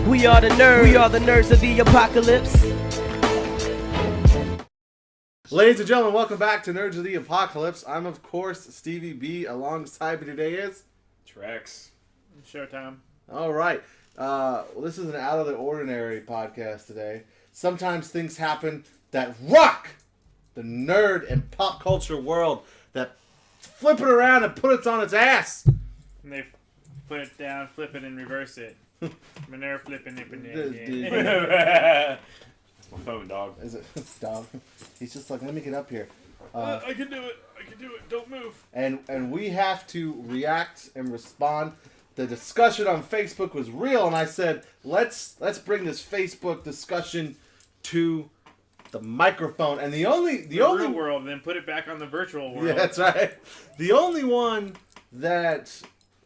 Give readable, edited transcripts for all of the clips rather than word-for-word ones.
We are the nerds. We are the nerds of the apocalypse. Ladies and gentlemen, welcome back to Nerds of the Apocalypse. I'm, of course, Stevie B. Alongside me today is... Trex. Showtime. All right. Well, this is an out-of-the-ordinary podcast today. Sometimes things happen that rock the nerd and pop culture world, that flip it around and put it on its ass. And they put it down, flip it, and reverse it. Manure flipping it. That's my phone, dog. Is it dog? He's just like, let me get up here. I can do it. Don't move. And we have to react and respond. The discussion on Facebook was real, and I said, let's bring this Facebook discussion to the microphone. And the only real world, and then put it back on the virtual world. Yeah, that's right. The only one that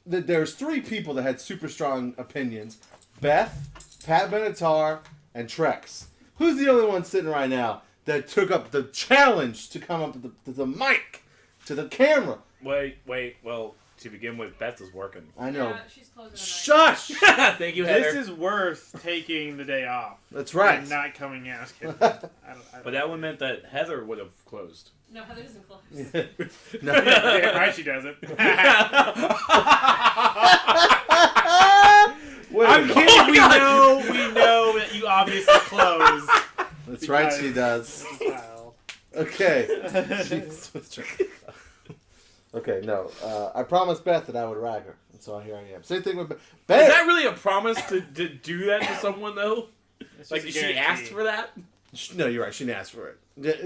there's three people that had super strong opinions: Beth, Pat Benatar, and Trex. Who's the only one sitting right now that took up the challenge to come up to the mic, to the camera? Wait. Well, to begin with, Beth is working. I know. Yeah, she's closing Shush! Thank you, Heather. This is worth taking the day off. That's right. And not coming in. I was kidding. But that would meant that Heather would have closed. No, Heather doesn't close. No. Damn right she doesn't. I'm kidding. We know that you obviously close. That's right, she does. Okay. Okay, no. I promised Beth that I would rag her, and so here I am. Same thing with Beth. Is that really a promise to do that to someone, though? Like, did she ask for that? No, you're right. She didn't ask for it.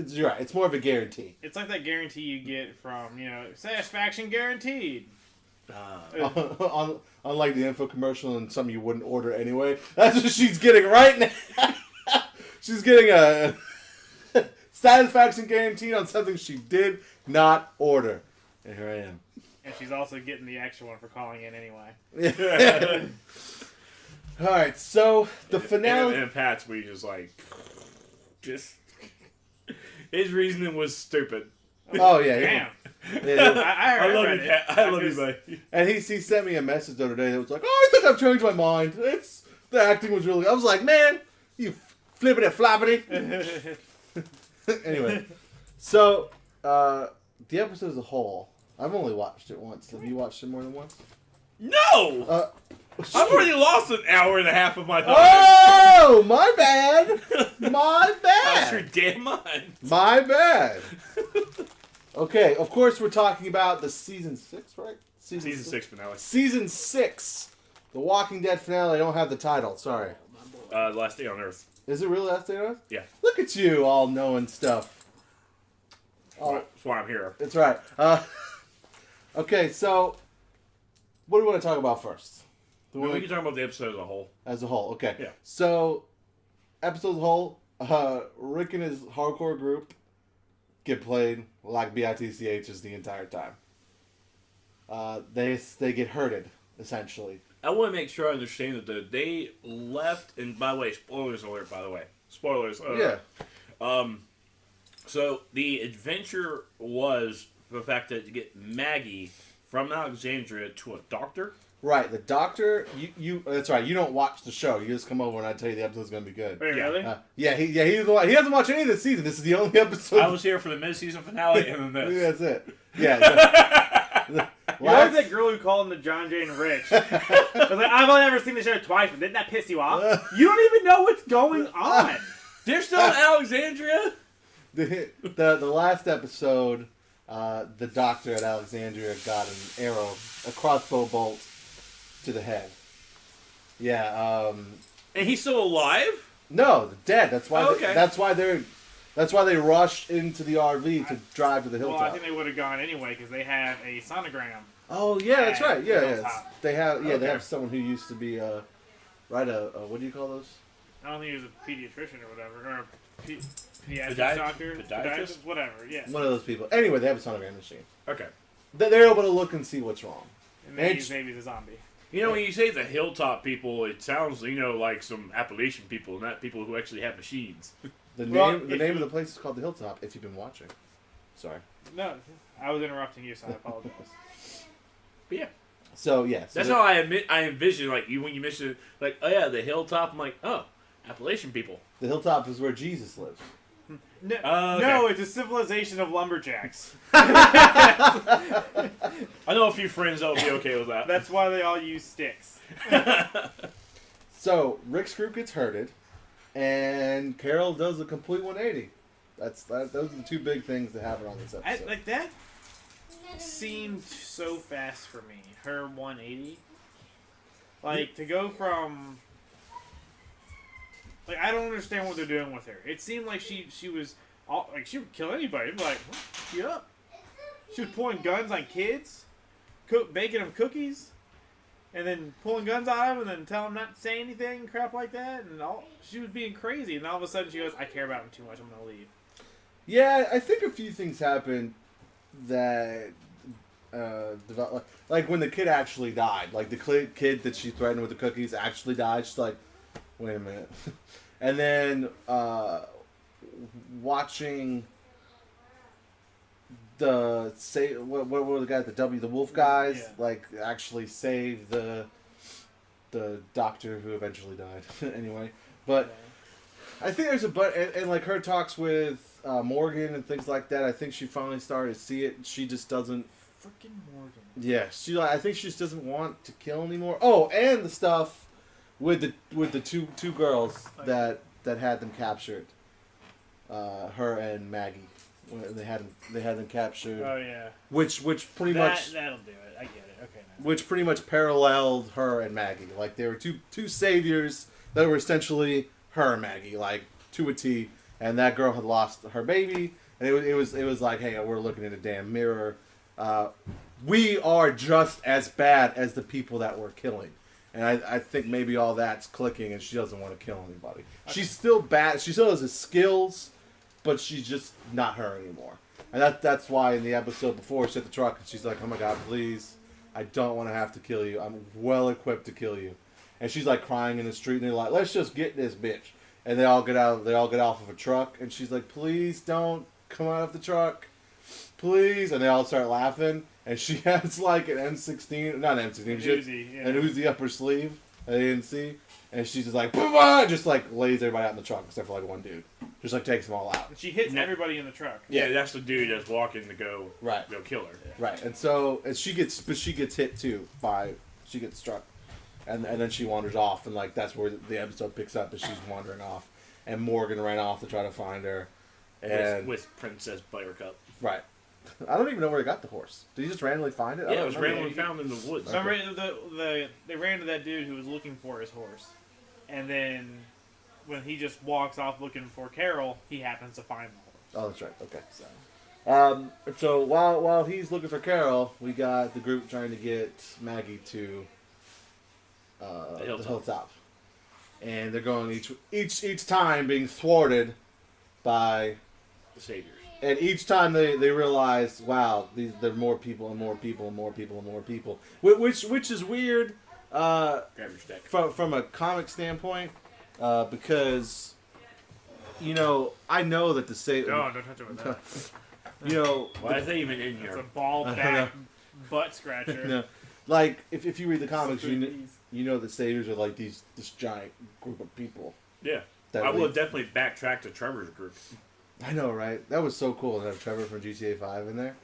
You're right. It's more of a guarantee. It's like that guarantee you get from, satisfaction guaranteed. Unlike the info commercial and some you wouldn't order anyway. That's what she's getting right now. She's getting a satisfaction guaranteed on something she did not order. And here I am. And she's also getting the extra one for calling in anyway. All right, so the finale. And Pat's we just his reasoning was stupid. Oh yeah, Damn. yeah. I love you, Pat. I love you, buddy. And he sent me a message the other day that was like, "Oh, I think I've changed my mind. The acting was really." I was like, "Man, you flippity floppity." Anyway, so the episode as a whole, I've only watched it once. Have you watched it more than once? No. I've already lost an hour and a half of my time. Oh, my bad. My bad. That's your damn mind. My bad. Okay, of course we're talking about the season 6, right? Season 6 finale. Season 6. The Walking Dead finale. I don't have the title. Sorry. Last Day on Earth. Is it really Last Day on Earth? Yeah. Look at you all knowing stuff. That's why I'm here. That's right. Okay, so what do we want to talk about first? We can talk about the episode as a whole. As a whole, okay. Yeah. So, episode as a whole, Rick and his hardcore group get played like BITCHs the entire time. They get hurted, essentially. I want to make sure I understand that they left, and by the way, spoilers alert, by the way. Spoilers. Yeah. So, the adventure was the fact that you get Maggie from Alexandria to a doctor. Right, the doctor, you that's right, you don't watch the show. You just come over and I tell you the episode's going to be good. Wait, really? He hasn't watched any of this season. This is the only episode. I was here for the mid-season finale and then this. That's it. Yeah. You're like that girl who called him the John Jane Rich. I was like, I've only ever seen the show twice, but didn't that piss you off? You don't even know what's going on. They're still in Alexandria? The last episode, the doctor at Alexandria got an arrow, a crossbow bolt to the head. Yeah. And he's still alive? No, they're dead. That's why. Okay. That's why they rushed into the RV to drive to the hilltop. Well, I think they would have gone anyway because they have a sonogram. Oh yeah, that's right. Yeah, Hilltop. they have. Yeah, Okay. they have someone who used to be what do you call those? I don't think he was a pediatrician or whatever, or a pediatric doctor, Podiatrist? whatever. Yeah. One of those people. Anyway, they have a sonogram machine. Okay. They're able to look and see what's wrong. And then he's maybe the zombie. You know, when you say the hilltop people, it sounds, like some Appalachian people, not people who actually have machines. The name of the place is called the Hilltop. If you've been watching, sorry. No, I was interrupting you, so I apologize. But yeah. So yeah, That's how I envision like you when you mention like, oh yeah, the hilltop. I'm like, oh, Appalachian people. the hilltop is where Jesus lives. No, Oh, okay. no, it's a civilization of lumberjacks. I know a few friends that will be okay with that. That's why they all use sticks. So Rick's group gets herded, and Carol does a complete 180. Those are the two big things that happen on this episode. Like that seemed so fast for me. Her 180, like to go from. Like I don't understand what they're doing with her. It seemed like she was all, like she would kill anybody. I'd be like, get up. She was pulling guns on kids, baking them cookies, and then pulling guns out of them, and then telling them not to say anything, crap like that. And she was being crazy. And all of a sudden she goes, "I care about him too much. I'm gonna leave." Yeah, I think a few things happened that developed. Like when the kid actually died. Like the kid that she threatened with the cookies actually died. She's like, wait a minute. And then watching what were the guys, the Wolf guys, like actually save the doctor who eventually died. Anyway, but I think there's and like her talks with Morgan and things like that. I think she finally started to see it. She just doesn't. Freaking Morgan. Yeah, I think she just doesn't want to kill anymore. Oh, and the stuff with the two girls that had them captured, her and Maggie, they had them captured. Oh yeah. Which pretty much that'll do it. I get it. Okay. Now. Which pretty much paralleled her and Maggie. Like they were two saviors that were essentially her and Maggie, like to a T. And that girl had lost her baby, and it was like, hey, we're looking in a damn mirror. We are just as bad as the people that we're killing. And I think maybe all that's clicking, and she doesn't want to kill anybody. She's still bad. She still has the skills, but she's just not her anymore. And that's why in the episode before, she's at the truck, and she's like, oh my God, please, I don't want to have to kill you. I'm well equipped to kill you. And she's like crying in the street, and they're like, let's just get this bitch. And they all get out. They all get off of a truck, and she's like, please don't come out of the truck. Please. And they all start laughing. And she has like an M16, not an M16, an Uzi up her sleeve that they didn't see. And she's just like, bah! Just like lays everybody out in the truck except for like one dude. Just like takes them all out. And she hits everybody in the truck. Yeah, that's the dude that's walking to go kill her. Right, and so she gets hit too she gets struck, and then she wanders off, and like that's where the episode picks up, as she's wandering off, and Morgan ran off to try to find her, and with Princess Buttercup. Right. I don't even know where he got the horse. Did he just randomly find it? Yeah, it was randomly found in the woods. Okay. They ran to that dude who was looking for his horse. And then when he just walks off looking for Carol, he happens to find the horse. Oh, that's right. Okay. So while he's looking for Carol, we got the group trying to get Maggie to the hilltop. And they're going each time being thwarted by the saviors. And each time they realize, wow, there are more people and more people and more people and more people, which is weird from a comic standpoint, because I know that the don't touch it with that. Why is that even in here? It's a ball back butt scratcher. No. Like if you read the comics, you know the saviors are like this giant group of people. Yeah, I will definitely backtrack to Trevor's group. I know, right? That was so cool to have Trevor from GTA 5 in there.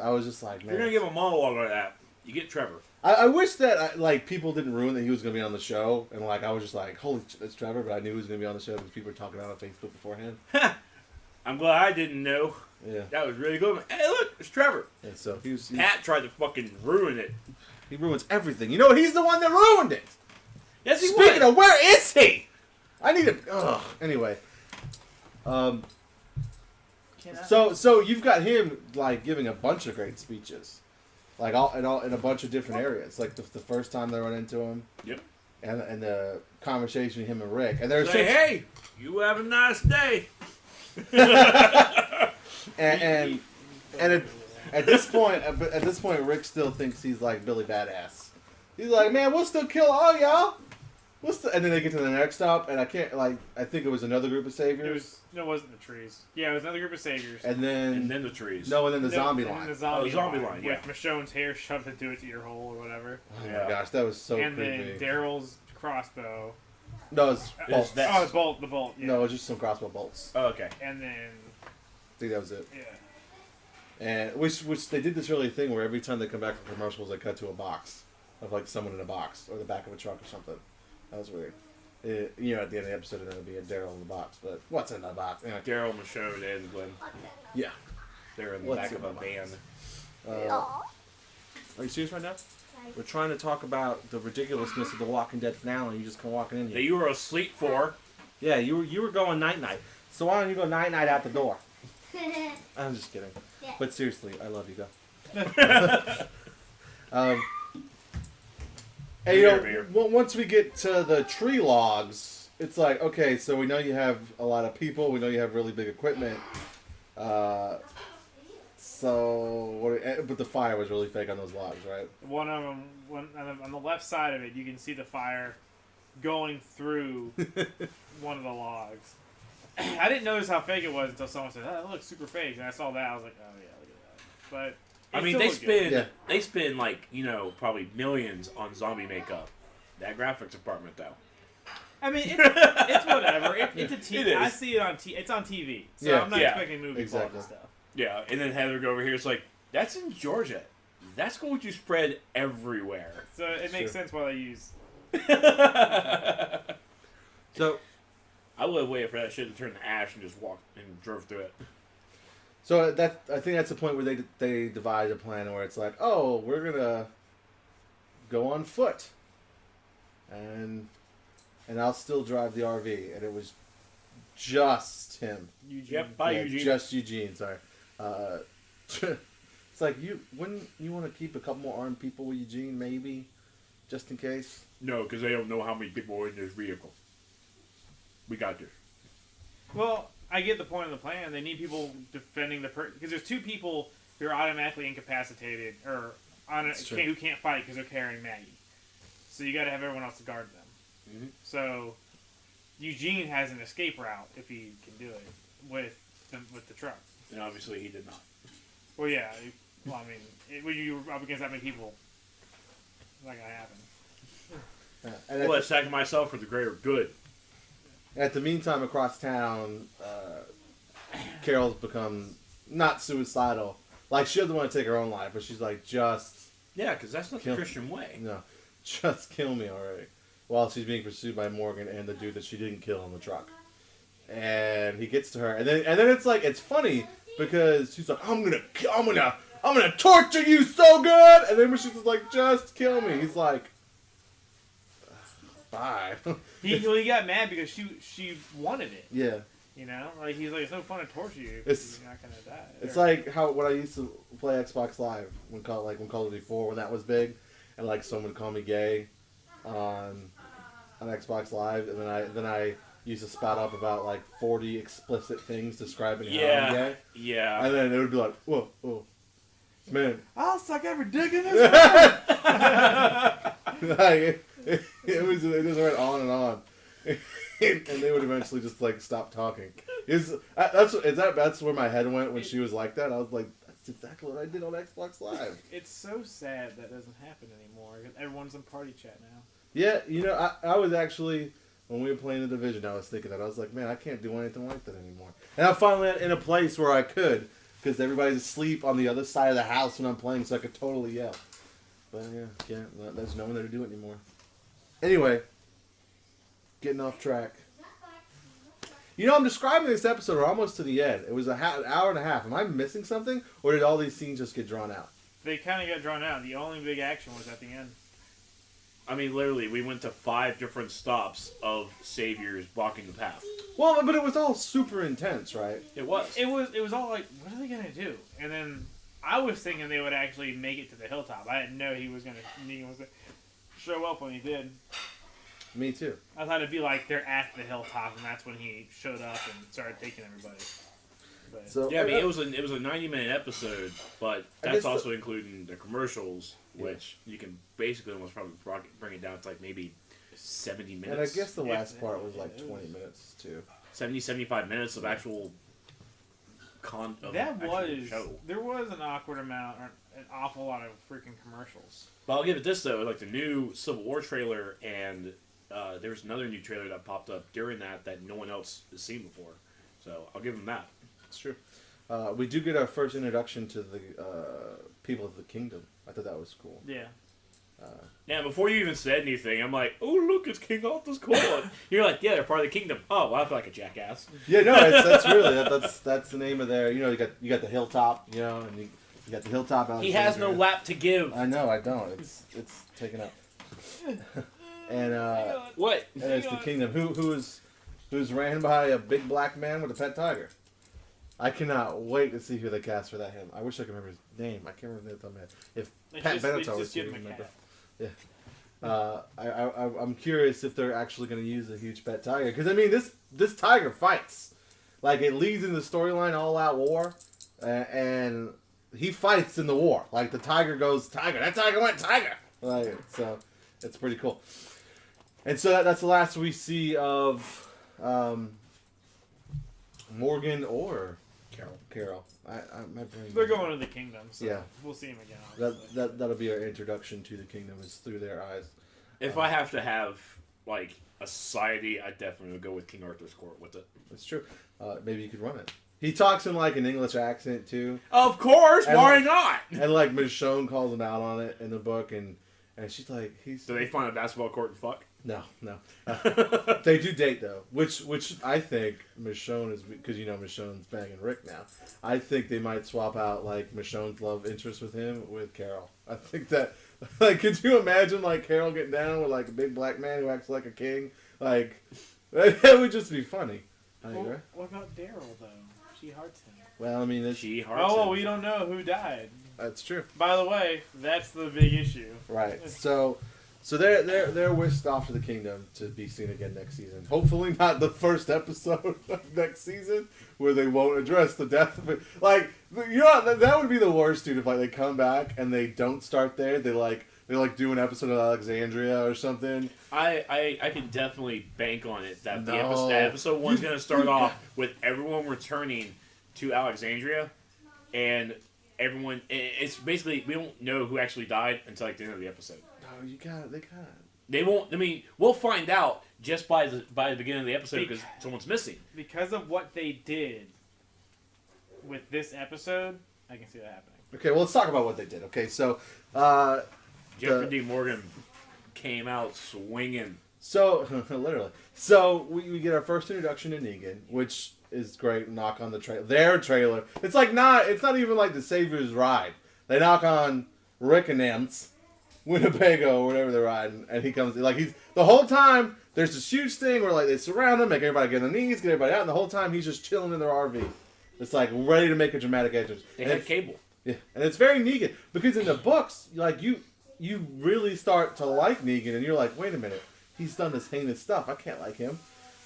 I was just like, man. If you're going to give a monologue like that, you get Trevor. I wish that people didn't ruin that he was going to be on the show. And I was just like, holy, it's Trevor. But I knew he was going to be on the show because people were talking about it on Facebook beforehand. I'm glad I didn't know. Yeah. That was really good. Hey, look, it's Trevor. And so Pat tried to fucking ruin it. He ruins everything. He's the one that ruined it. Yes, he Speaking of, where is he? I need to... Ugh. Anyway. So you've got him like giving a bunch of great speeches, like in a bunch of different areas. Like the first time they run into him, yep, and the conversation with him and Rick, and they're saying, "Hey, you have a nice day." and at this point, Rick still thinks he's like Billy Badass. He's like, "Man, we'll still kill all y'all. And then they get to the next stop, and I can't, I think it was another group of saviors. It wasn't the trees. Yeah, it was another group of saviors. And then the trees. No, and then the zombie and line. The zombie line, yeah. With Michonne's hair shoved into its ear hole or whatever. Oh my gosh, that was so and creepy. then Daryl's crossball. No, it's bolts. The bolt. Yeah. No, it was just some crossbow bolts. Oh, okay. And then. I think that was it. Yeah. And which they did this early thing where every time they come back from commercials, they cut to a box of like someone in a box or the back of a truck or something. That was weird. At the end of the episode, it would be a Daryl in the box, but what's in the box? Anyway. Daryl, Michonne, and Glenn. Yeah. They're in the back of a van. Are you serious right now? We're trying to talk about the ridiculousness of the Walking Dead finale. You just come walking in here. That you were asleep for. Yeah, you were going night night. So why don't you go night night out the door? I'm just kidding. Yeah. But seriously, I love you. Go. And once we get to the tree logs, it's like, okay, so we know you have a lot of people. We know you have really big equipment. But the fire was really fake on those logs, right? One of them, on the left side of it, you can see the fire going through one of the logs. I didn't notice how fake it was until someone said, "Oh, that looks super fake," and I saw that. I was like, "Oh yeah, look at that." But I mean, they spend like probably millions on zombie makeup. That graphics department, though. I mean, it's whatever. It's a TV. It I is. see it on It's on TV, so Yeah. I'm not expecting movie exactly. quality stuff. Yeah, and then Heather go over here. It's like that's in Georgia. That's going to spread everywhere. So it makes sense why they use. So I would have waited for that shit to turn to ash and just walked and drove through it. So I think that's the point where they devise a plan where it's like, oh, we're gonna go on foot, and I'll still drive the RV, and it was just him. Eugene. Yep, bye, Yeah, Eugene. just Eugene. Sorry. It's like wouldn't you want to keep a couple more armed people with Eugene, maybe, just in case? No, because they don't know how many people are in this vehicle. We got this. Well, I get the point of the plan. They need people defending because there's two people who are automatically incapacitated or who can't fight because they're carrying Maggie. So you got to have everyone else to guard them. Mm-hmm. So Eugene has an escape route if he can do it with the truck. And obviously he did not. Well, yeah. Well, I mean, when you're up against that many people, it's not gonna happen. And Well, I sacrificed myself for the greater good. at the meantime, across town, Carol's become not suicidal. Like, she doesn't want to take her own life, but she's like, Yeah, because that's not the Christian way. no, just kill me already. While she's being pursued by Morgan and the dude that she didn't kill in the truck. And he gets to her, and then it's like, it's funny because she's like, I'm gonna torture you so good, and then when she's just like, just kill me, he's like, bye. He got mad because she wanted it. Yeah. You know, like he's like, it's no fun to torture you. It's You're not gonna die. It's like when I used to play Xbox Live when Call of Duty 4 when that was big, and like someone would call me gay on Xbox Live, and then I used to spout up about like 40 explicit things describing how I'm gay. Yeah. And then it would be like, whoa, man, I'll suck every dick in this. Like it just went on and on. And they would eventually just like stop talking. That's where my head went when she was like that. I was like, that's exactly what I did on Xbox Live. It's so sad that doesn't happen anymore. Everyone's in party chat now. Yeah, I was actually, when we were playing The Division, I was thinking that. I was like, man, I can't do anything like that anymore. And I'm finally in a place where I could, because everybody's asleep on the other side of the house when I'm playing, so I could totally yell. But yeah, there's no one there to do it anymore. Anyway, getting off track. I'm describing this episode. We're almost to the end. It was an hour and a half. Am I missing something, or did all these scenes just get drawn out? They kind of got drawn out. The only big action was at the end. I mean, literally, we went to 5 different stops of saviors blocking the path. Well, but it was all super intense, right? It was. It was all like, what are they gonna do? And then I was thinking they would actually make it to the hilltop. I didn't know he was gonna show up when he did. Me too. I thought it'd be like they're at the hilltop, and that's when he showed up and started taking everybody. But So Yeah, I mean, it was a 90-minute episode, but that's also including the commercials, which you can basically almost probably bring it down to like maybe 70 minutes. And I guess the last part was like 20 minutes too. 70, 75 minutes of actual show. There was an awkward amount, or an awful lot of freaking commercials. But I'll give it this though, like the new Civil War trailer, and there's another new trailer that popped up during that no one else has seen before. So I'll give them that. It's true. We do get our first introduction to the people of the kingdom. I thought that was cool. Yeah. Yeah, before you even said anything, I'm like, oh, look, it's King Arthur's court. You're like, yeah, they're part of the kingdom. Oh, well, I feel like a jackass. Yeah, no, that's really, that's the name of their, you got the hilltop, and you got the hilltop. He has no lap to give. I know, I don't. It's taken up. And, what? And it's the kingdom. Who's ran by a big black man with a pet tiger. I cannot wait to see who they cast for that him. I wish I could remember his name. I can't remember the top of my head. If Pat Benatar was here, remember. Yeah. I'm curious if they're actually going to use a huge pet tiger. Because, I mean, this tiger fights. Like, it leads in the storyline all-out war. And he fights in the war. Like, the tiger goes, tiger. That tiger went tiger. Like, so, it's pretty cool. And so that's the last we see of Morgan or Carol. My brain. They're going to the kingdom, so yeah. We'll see him again. That'll be our introduction to the kingdom, is through their eyes. If I have to have like a society, I definitely would go with King Arthur's court with it. That's true. Maybe you could run it. He talks in like an English accent too. Of course, why not? And like Michonne calls him out on it in the book, and she's like, Do they find a basketball court and fuck? No. They do date though, which I think Michonne is, because Michonne's banging Rick now. I think they might swap out like Michonne's love interest with him with Carol. I think that, like, could you imagine like Carol getting down with like a big black man who acts like a king? Like, that would just be funny. Well, what about Daryl though? She hearts him. Well, I mean, she hearts him. Oh, we don't know who died. That's true. By the way, that's the big issue. Right. So they're whisked off to the kingdom to be seen again next season. Hopefully not the first episode of next season where they won't address the death of it. Like, that would be the worst, dude, if like they come back and they don't start there. They do an episode of Alexandria or something. I can definitely bank on it that the episode one's going to start off with everyone returning to Alexandria, and everyone. It's basically, we don't know who actually died until like the end of the episode. No, They won't. I mean, we'll find out just by the beginning of the episode because someone's missing. Because of what they did with this episode, I can see that happening. Okay, well, let's talk about what they did. Okay, so Jeffrey D. Morgan came out swinging. So literally, so we get our first introduction to Negan, which is great. Knock on the their trailer. It's not even like the Savior's Ride. They knock on Rick and Em's Winnebago or whatever they're riding, and he comes like he's the whole time. There's this huge thing where like they surround him, make everybody get on their knees, get everybody out, and the whole time he's just chilling in their RV. It's like ready to make a dramatic entrance. They had cable. Yeah, and it's very Negan because in the books, like you really start to like Negan, and you're like, wait a minute, he's done this heinous stuff. I can't like him.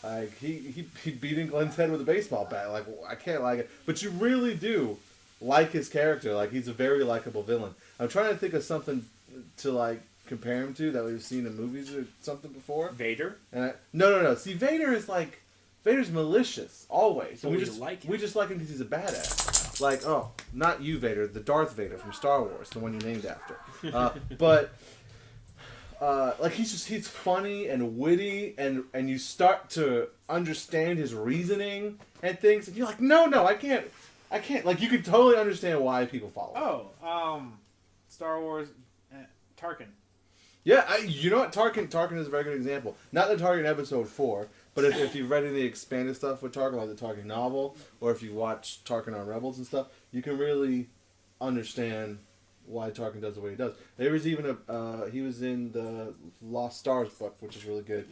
Like he beating Glenn's head with a baseball bat. Like I can't like it, but you really do like his character. Like he's a very likable villain. I'm trying to think of something to like compare him to that we've seen in movies or something before. Vader? And no. See, Vader's malicious always. So we just like him because he's a badass. Like, oh, not you, Vader, the Darth Vader from Star Wars, the one you named after. But like he's funny and witty, and you start to understand his reasoning and things, and you're like, no, I can't. Like, you could totally understand why people follow. Star Wars, Tarkin. Yeah, you know what? Tarkin is a very good example. Not the Tarkin episode 4, but if you've read any of the expanded stuff with Tarkin, like the Tarkin novel, or if you watch Tarkin on Rebels and stuff, you can really understand why Tarkin does the way he does. There was even he was in the Lost Stars book, which is really good,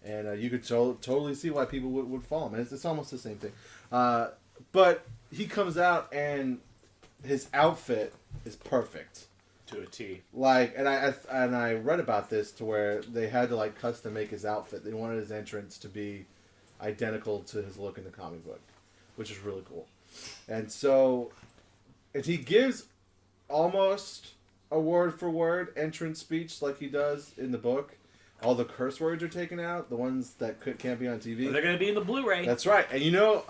and you could totally see why people would follow him. And it's almost the same thing. But he comes out and his outfit is perfect. To a T. Like, and I read about this to where they had to like custom make his outfit. They wanted his entrance to be identical to his look in the comic book, which is really cool. And so, and he gives almost a word for word entrance speech like he does in the book, all the curse words are taken out, the ones that can't be on TV. They're gonna be in the Blu-ray. That's right. And you know,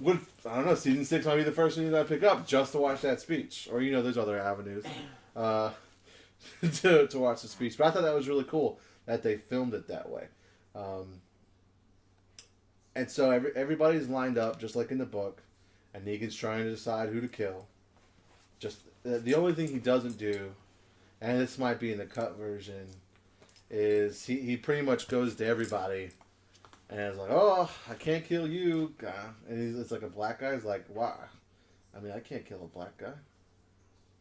I don't know, season 6 might be the first season I pick up just to watch that speech. Or, you know, there's other avenues to watch the speech. But I thought that was really cool that they filmed it that way. And so everybody's lined up, just like in the book, and Negan's trying to decide who to kill. Just the only thing he doesn't do, and this might be in the cut version, is he pretty much goes to everybody and is like, oh, I can't kill you, guy. And it's like a black guy. He's like, why? I mean, I can't kill a black guy.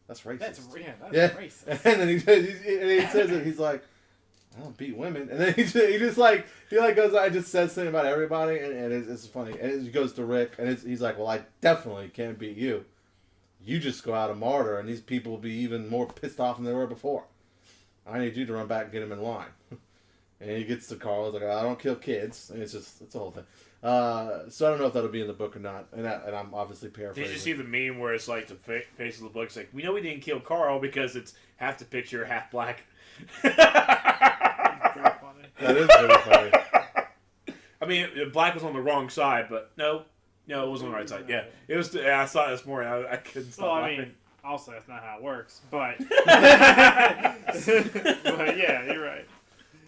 That's racist. That's racist. And then he says it. He's like, I don't beat women. And then he just goes, I just said something about everybody, and it's funny. And he goes to Rick, and he's like, well, I definitely can't beat you. You just go out a martyr, and these people will be even more pissed off than they were before. I need you to run back and get him in line. And he gets to Carl. He's like, I don't kill kids. And it's a whole thing. So I don't know if that'll be in the book or not. And I'm obviously paraphrasing. Did you see the meme where it's like the face of the book? It's like, we know we didn't kill Carl because it's half the picture, half black. That is very funny. I mean, black was on the wrong side, but no, it was on the right side. Yeah, it was. I saw it this morning. I couldn't stop laughing. I mean, also that's not how it works, but but yeah, you're right.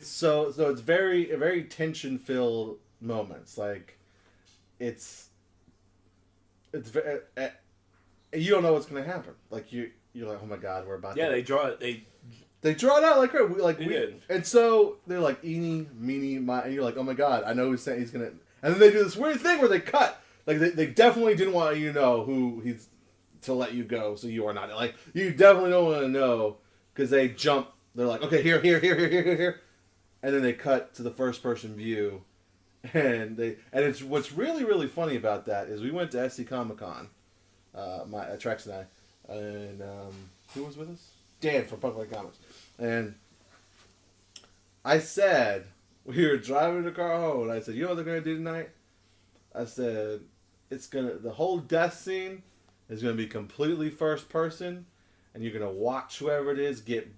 So it's very tension filled moments. Like it's very, you don't know what's gonna happen. Like you're like, oh my god, we're about. Yeah, to... they draw it. They draw it out like we did. And so they're like eeny, meeny, miny, and you're like, oh my god, I know he's saying he's gonna. And then they do this weird thing where they cut. Like they definitely didn't want you to know who he's to let you go, so you are not. Like you definitely don't want to know because they jump. They're like, okay, here, and then they cut to the first person view, and it's what's really really funny about that is we went to SC Comic Con, Trex and I, and who was with us? Dan from Public Comics. And I said, we were driving the car home, and I said, you know what they're going to do tonight? I said, the whole death scene is going to be completely first person, and you're going to watch whoever it is get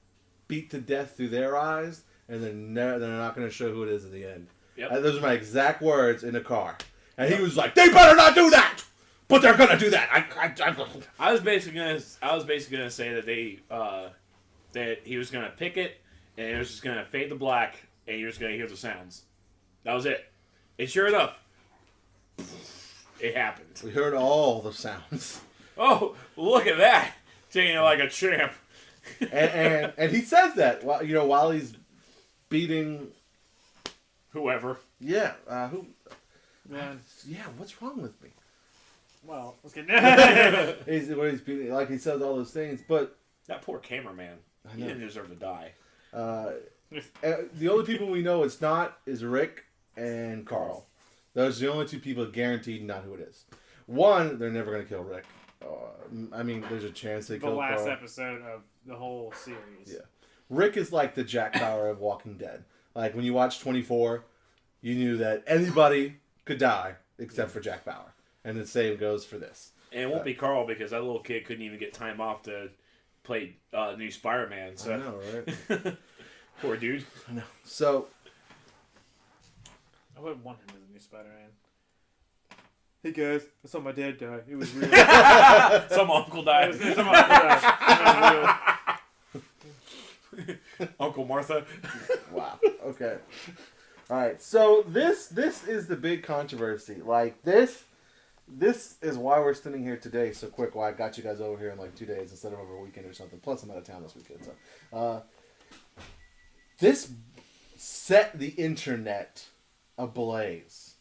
beat to death through their eyes, and then they're not going to show who it is at the end. Yep. Those are my exact words in the car. And he was like, they better not do that! But they're going to do that! I was basically gonna say that that he was gonna pick it, and it was just gonna fade to black, and you're just gonna hear the sounds. That was it. And sure enough, it happened. We heard all the sounds. Oh, look at that! Taking it like a champ. and he says that while he's beating whoever. Yeah. Who? Man. Yeah. What's wrong with me? Well, let's get. he's beating, like he says all those things, but that poor cameraman. He didn't deserve to die. The only people we know it's not is Rick and Carl. Those are the only two people guaranteed not who it is. One, they're never going to kill Rick. I mean, there's a chance they kill Carl. The last episode of the whole series. Yeah. Rick is like the Jack Bauer of Walking Dead. Like, when you watch 24, you knew that anybody could die except for Jack Bauer. And the same goes for this. And it won't be Carl because that little kid couldn't even get time off to play new Spider-Man. So. I know, right? Poor dude. I know. So. I would want him as a new Spider-Man. Hey guys, I saw my dad die. It was real. Some uncle died. Some uncle died. Uncle Martha. Wow. Okay. All right. So this is the big controversy. Like this is why we're sitting here today so quick. Why I got you guys over here in like 2 days instead of over a weekend or something. Plus I'm out of town this weekend. So this set the internet ablaze.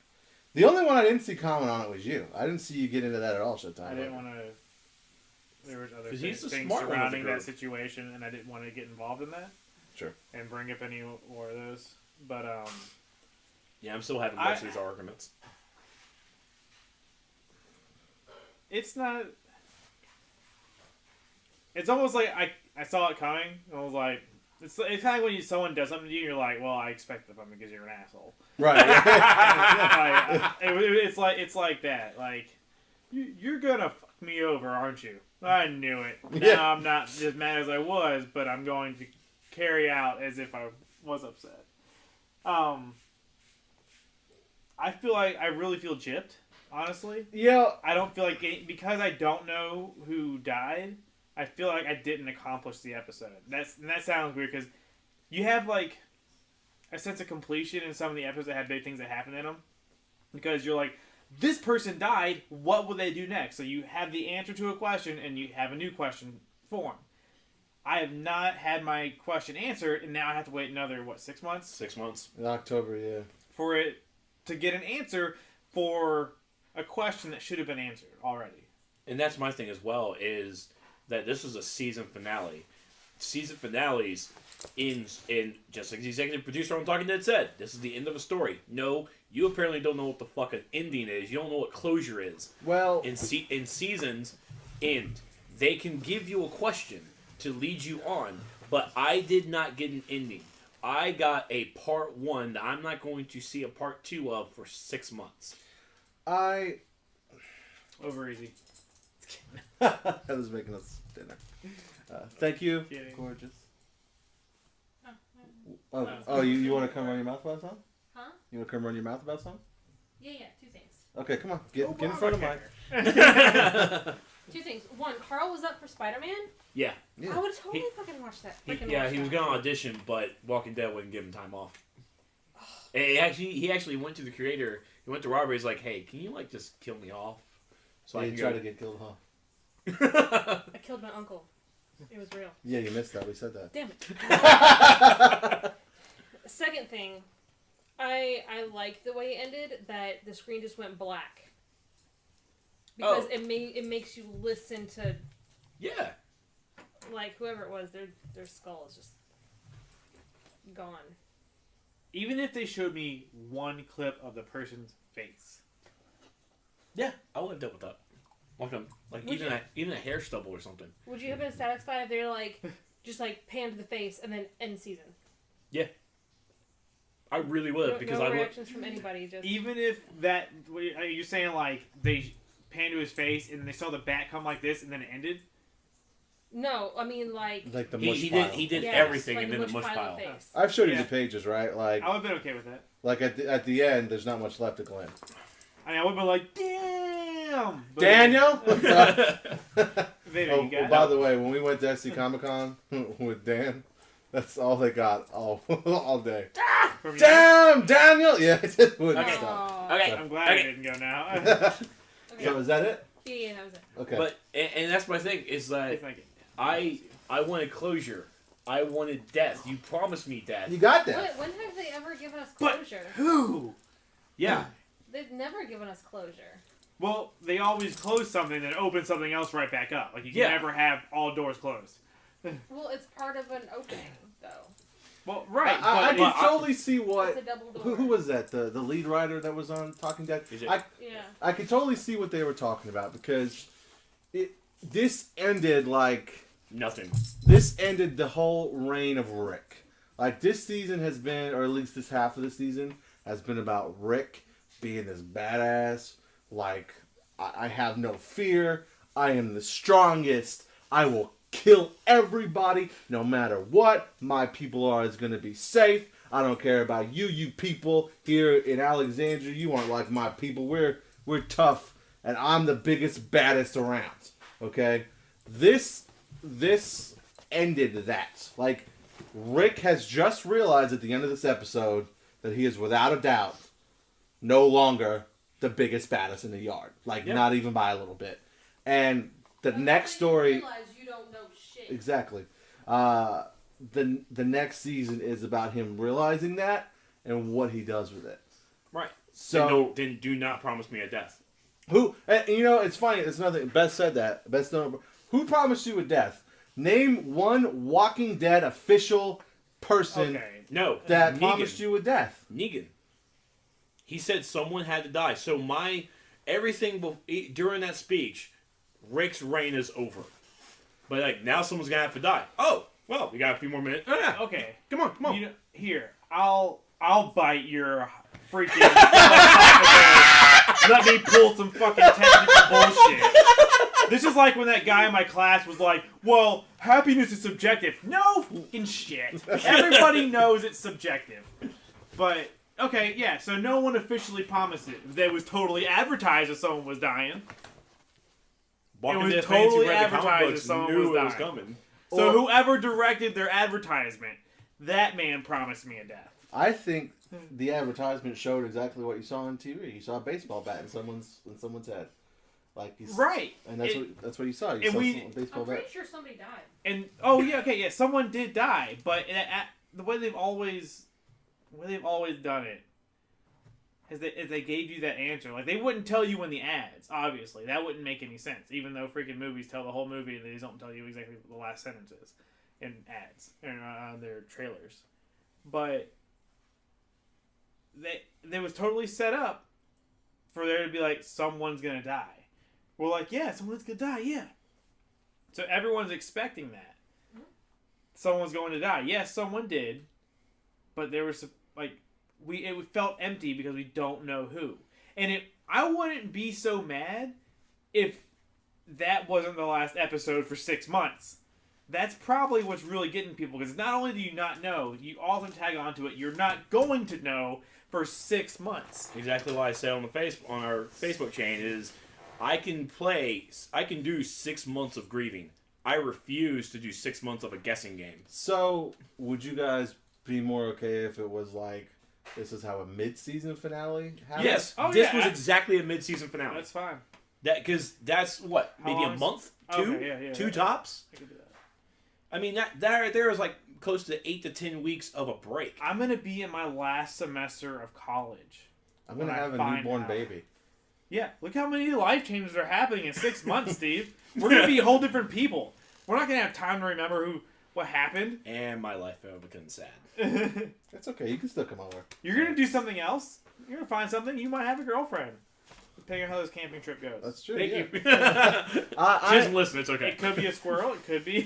The only one I didn't see comment on it was you. I didn't see you get into that at all, Showtime. I didn't want to. There was other he's things surrounding that situation, and I didn't want to get involved in that. Sure. And bring up any more of those, but yeah, I'm still having most of these arguments. It's not. It's almost like I saw it coming. And I was like, it's kind of like when someone does something to you, you're like, well, I expect it from because you're an asshole. Right. It's like that. Like you're gonna fuck me over, aren't you? I knew it. Now Yeah. I'm not as mad as I was, but I'm going to carry out as if I was upset. I feel like I really feel gypped, honestly. Yeah. I don't feel like because I don't know who died. I feel like I didn't accomplish the episode. That sounds weird because you have like a sense of completion in some of the episodes that have big things that happen in them, because you're like, this person died. What will they do next? So you have the answer to a question and you have a new question formed. I have not had my question answered, and now I have to wait another 6 months? 6 months. In October, yeah. For it to get an answer for a question that should have been answered already. And that's my thing as well, is that this was a season finale. Season finales, in just like the executive producer on Talking Dead said, this is the end of a story. No, you apparently don't know what the fuck an ending is. You don't know what closure is. Well, in seasons, they can give you a question to lead you on, but I did not get an ending. I got a part 1 that I'm not going to see a part 2 of for 6 months. Over easy. That was making us dinner. Thank you, Kidding. gorgeous. You want to come run your mouth about something? Huh? You want to come run your mouth about something? Yeah, 2 things. Okay, come on. Get in front of Mike. 2 things. 1, Carl was up for Spider-Man. Yeah. I would totally fucking watch that. He was going to audition, but Walking Dead wouldn't give him time off. And he actually went to the creator. He went to Robert. He's like, "Hey, can you just kill me off?" So I can try to get killed, huh? I killed my uncle. It was real. Yeah, you missed that. We said that. Damn it. Second thing, I liked the way it ended, that the screen just went black. Because it makes you listen to, yeah, like, whoever it was, their skull is just gone. Even if they showed me one clip of the person's face. yeah, I would have dealt with that. Even a hair stubble or something. Would you have been satisfied if they were just panned to the face and then end season? Yeah. I really would, because no I would. reactions from anybody. Just even if that, are you saying they panned to his face and they saw the bat come like this and then it ended? No, I mean like the mush he pile. did yes, everything like and then the mush pile. Face. I've showed you Yeah. the pages, right? Like I would have been okay with that. Like at the end, there's not much left to Glenn. I would have been like, damn! But Daniel. By the way, when we went to SC Comic Con with Dan, that's all they got all day. Damn, Daniel! Yeah, it just wouldn't Okay. stop. Okay. I'm glad I didn't go now. Okay. So is that it? Yeah, that was it. Okay. But and that's my thing, is that I wanted closure. I wanted death. You promised me death. You got that. When have they ever given us closure? Who? Yeah. They've never given us closure. Well, they always close something and open something else right back up. Like, you can never have all doors closed. Well, it's part of an opening, though. Well, right. I can totally see what. It's a double door. Who was that? The lead writer that was on Talking Dead? I could totally see what they were talking about, because this ended like nothing. This ended the whole reign of Rick. Like, this season has been, or at least this half of the season has been about Rick being this badass. Like, I have no fear. I am the strongest. I will kill everybody, no matter what. My people are is going to be safe. I don't care about you people here in Alexandria. You aren't like my people. We're tough, and I'm the biggest, baddest around. Okay, this ended that. Like, Rick has just realized at the end of this episode that he is without a doubt no longer the biggest, baddest in the yard. Like, not even by a little bit. And the next story. Realize you don't know shit. Exactly. The next season is about him realizing that and what he does with it. Right. So then do not promise me a death. Who? It's funny. It's nothing. Beth said that. Beth known. Who promised you a death? Name one Walking Dead official person that promised you a death. Negan. He said someone had to die. So everything during that speech, Rick's reign is over. But now someone's gonna have to die. Oh, well, we got a few more minutes. Oh, yeah. Okay. Come on. Here, I'll bite your freaking let me pull some fucking technical bullshit. This is like when that guy in my class was like, well, happiness is subjective. No fucking shit. Everybody knows it's subjective. But, okay, yeah, so no one officially promised it. That was totally advertised as someone was dying. Walking It was Dead fans who totally read the comic advertised books as someone knew was it was dying. coming. So whoever directed their advertisement, that man promised me a death. I think the advertisement showed exactly what you saw on TV. You saw a baseball bat in someone's head. Like Right. And that's what you saw. You saw a baseball I'm bat. pretty sure somebody died. And someone did die, but the way they've always done it is they gave you that answer. Like, they wouldn't tell you in the ads, obviously. That wouldn't make any sense, even though freaking movies tell the whole movie and they don't tell you exactly what the last sentence is in ads and on their trailers. But they was totally set up for there to be like, someone's gonna die. We're like, yeah, someone's gonna die, yeah. So everyone's expecting that. Someone's going to die. Yes, someone did. But there was, like, it felt empty because we don't know who. And I wouldn't be so mad if that wasn't the last episode for 6 months. That's probably what's really getting people, because not only do you not know, you also tag onto it, you're not going to know for 6 months. Exactly what I said on our Facebook chain is, I can do 6 months of grieving. I refuse to do 6 months of a guessing game. So, would you guys be more okay if it was like, this is how a mid-season finale happens? Yes, Oh, this yeah. was exactly a mid-season finale. That's fine. Because that's what, How maybe long a is- month, Okay, two yeah. tops. I could do that. I mean, there was like close to 8 to 10 weeks of a break. I'm going to be in my last semester of college. I'm going to when I have a find newborn out. baby. Yeah, look how many life changes are happening in 6 months, Steve. We're going to be whole different people. We're not going to have time to remember what happened. And my life ever became sad. That's okay. You can still come over. You're going to do something else. You're going to find something. You might have a girlfriend. Depending on how this camping trip goes. That's true. Thank yeah. you. She doesn't listen. It's okay. It could be a squirrel. It could be...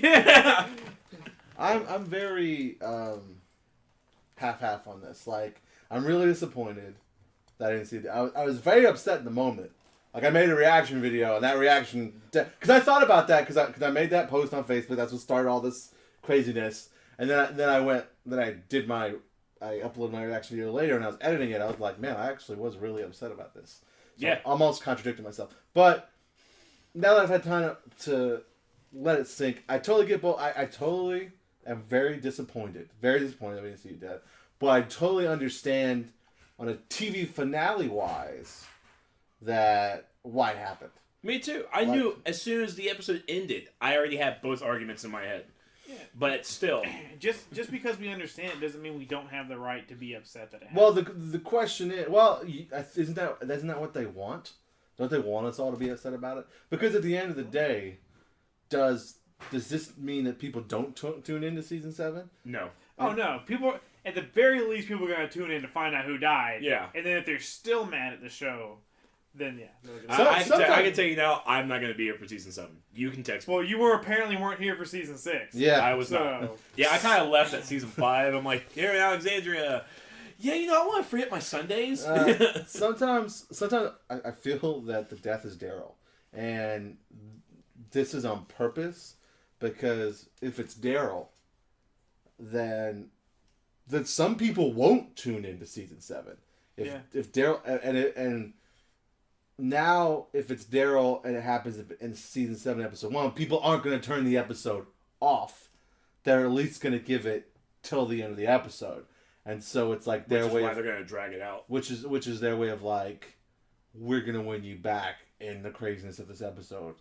I'm very half-half on this. Like, I'm really disappointed that I didn't see that. I was very upset in the moment. Like, I made a reaction video, and that reaction... Because I thought about that, because I made that post on Facebook. That's what started all this craziness. And then I uploaded my reaction video later, and I was editing it. I was like, man, I actually was really upset about this. So Yeah. I almost contradicted myself. But now that I've had time to let it sink, I totally get both. I totally am very disappointed. Very disappointed that we didn't see you dead. But I totally understand on a TV finale wise that why it happened. Me too. I knew as soon as the episode ended, I already had both arguments in my head. Yeah. But it's still... Just because we understand it doesn't mean we don't have the right to be upset that it happened. Well, the question is, isn't that what they want? Don't they want us all to be upset about it? Because at the end of the day, does this mean that people don't tune into season 7? No. Oh, no. People, at the very least, people are going to tune in to find out who died. Yeah. And then if they're still mad at the show, then yeah. I can tell you now, I'm not going to be here for season 7. You can text me. Well, you apparently weren't here for season 6. Yeah. I was not. Yeah, I kind of left at season 5. I'm like, here in Alexandria. Yeah, I want to free up my Sundays. Sometimes I feel that the death is Daryl. And this is on purpose, because if it's Daryl, then some people won't tune into season 7. If Daryl and now if it's Daryl and it happens in season 7 episode 1, people aren't going to turn the episode off. They're at least going to give it till the end of the episode. And so it's like their way. Why they're gonna drag it out. Which is their way of like, we're gonna win you back in the craziness of this episode,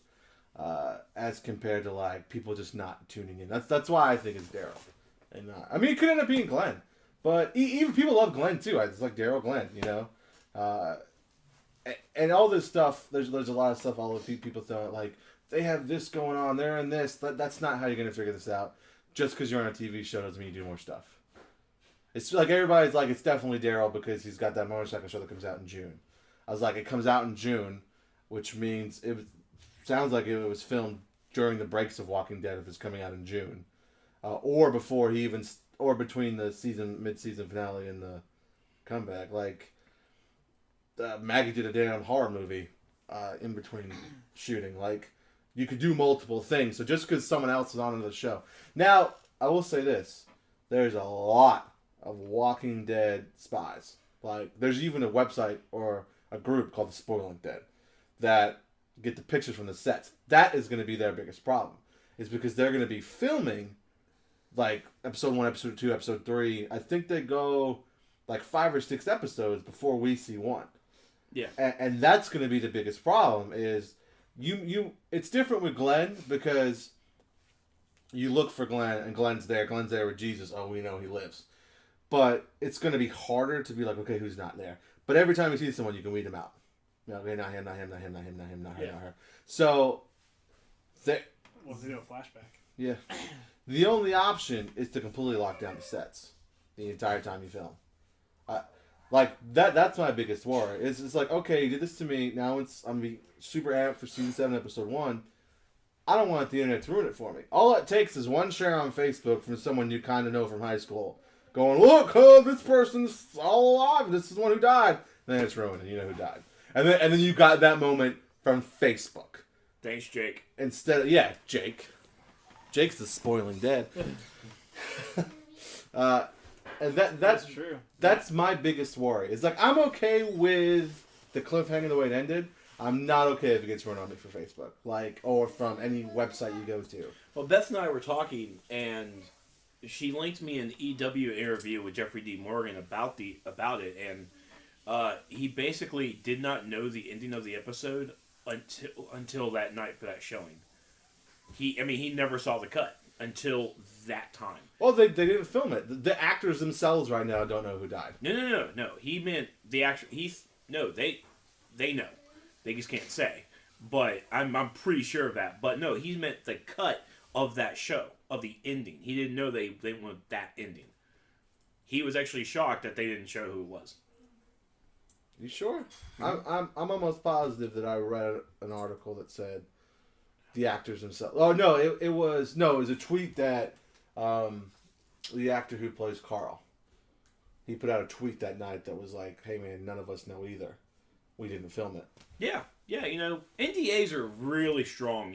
as compared to like people just not tuning in. That's why I think it's Daryl, and I mean it could end up being Glenn, but even people love Glenn too. It's like Daryl, Glenn, and all this stuff. There's a lot of stuff all of people throw like they have this going on, they're in this. That's not how you're gonna figure this out. Just because you're on a TV show doesn't mean you do more stuff. It's like everybody's like, it's definitely Daryl because he's got that motorcycle show that comes out in June. I was like, it comes out in June, which means sounds like it was filmed during the breaks of Walking Dead if it's coming out in June, or before or between the mid-season finale and the comeback. Like, Maggie did a damn horror movie in between shooting. Like, you could do multiple things. So just because someone else is on another show. Now, I will say this. There's a lot of Walking Dead spies. Like, there's even a website or a group called the Spoiling Dead that get the pictures from the sets. That is going to be their biggest problem. Is because they're going to be filming, like, episode 1, episode 2, episode 3. I think they go, like, 5 or 6 episodes before we see one. Yeah. And that's going to be the biggest problem is it's different with Glenn because you look for Glenn and Glenn's there with Jesus. Oh, we know he lives. But it's going to be harder to be like, okay, who's not there? But every time you see someone, you can weed them out. No, okay, not him, not him, not him, not him, not him, not her, not her. So, Well, they do a flashback. Yeah. The only option is to completely lock down the sets the entire time you film. Like, that's my biggest worry. It's like, okay, you did this to me. Now I'm going to be super amped for season 7, episode 1. I don't want the internet to ruin it for me. All it takes is one share on Facebook from someone you kind of know from high school. Going, look, this person's all alive. This is the one who died. And then it's ruined, and you know who died. And then you got that moment from Facebook. Thanks, Jake. Jake. Jake's the spoiling dead. And that's true. That's my biggest worry. It's like, I'm okay with the cliffhanger the way it ended. I'm not okay if it gets run on me for Facebook, like, or from any website you go to. Well, Beth and I were talking, and she linked me an EW interview with Jeffrey D. Morgan about it, and he basically did not know the ending of the episode until that night for that showing. He never saw the cut until that time. Well, they didn't film it. The actors themselves right now don't know who died. No. He meant the actor. They know. They just can't say. But I'm pretty sure of that. But no, he meant the cut of that show, of the ending. He didn't know they wanted that ending. He was actually shocked that they didn't show who it was. You sure? I'm almost positive that I read an article that said the actors themselves. Oh no, it was a tweet that the actor who plays Carl, he put out a tweet that night that was like, "Hey man, none of us know either. We didn't film it." Yeah. NDAs are really strong.